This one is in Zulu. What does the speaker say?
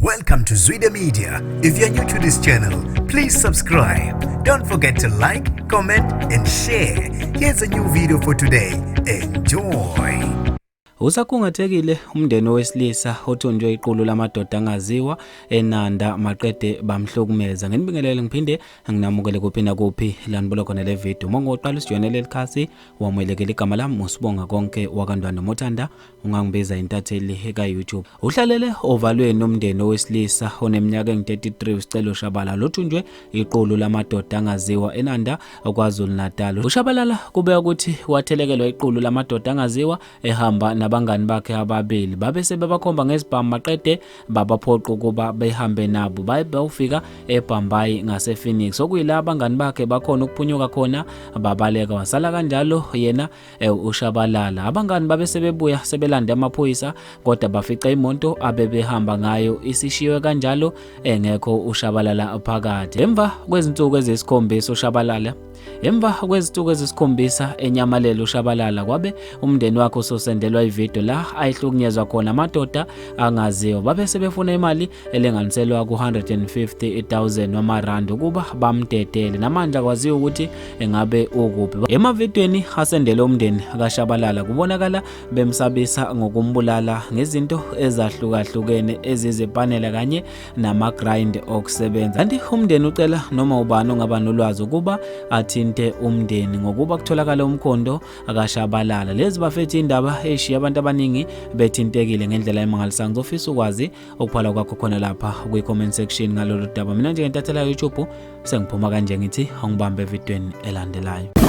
Welcome to Zwida Media. If you're new to this channel, please subscribe. Don't forget to like, comment and share. Here's a new video for today. Enjoy. Usakhungathekile umndeni owesilisa othunjwe iqulu lamadoda angaziwa eNanda maqede bamhlukumeza. Ngenibingelele ngiphinde nginamukele kuphi na kuphi lanibona khona le video. Mongoqala usijonele likhasi wamwelekela igama lami usibonga konke wakandwana mothanda ungangibiza intatheli eka YouTube. Uhlalele ovalweni umndeni owesilisa oneminyaka engu33 usicelo Shabalala lothunjwe iqulu lamadoda angaziwa eNanda kwaZulu Natal. UShabalala kubeka ukuthi wathelekelwa iqulu lamadoda angaziwa ehamba abangani bakhe ababili babe sebebakhomba ngezibhamu maqede babaphoqa ukuba behambe nabo bayofika eBhambayi ngase Phoenix okuyila abangani bakhe bakhona ukuphunyuka khona babaleka wasala kanjalo yena uShabalala. Abangani babe sebebuya sebelanda amaphoyisa kodwa bafica imoto abebehamba ngayo isishiwe kanjalo engekho uShabalala phakathi. Emva kwezinsuku ezisikhombisa uShabalala enyamalelo uShabalala kwabe umndeni wakhe usosendelwa ivideo la ayihlukunyezwa khona amadoda angaziwa babe sebefuna imali elenganiselwa ku150,000 wamarandi ukuba bamdedele namanje akwaziyo ukuthi engabe ukuphi. Emavidweni asendele umndeni kaShabalala kubonakala bemsabisa ngokumbulala ngezinto ezahlukahlukene ezizepanela kanye namagrind okusebenza. Kanti umndeni ucela noma ubani ongaba nolwazi ukuba athinte umndeni ngokuba kutholakala umkhondo kaShabalala. Lezi bafethi indaba eshiya abantu abaningi bethintekile ngendlela emangalisayo. Ngizofisa ukwazi okuphala kwakho khona lapha kwi-comment section ngalolu daba. Mina nje ngentathela YouTube sengiphuma kanje ngithi angibambe evidweni elandelayo.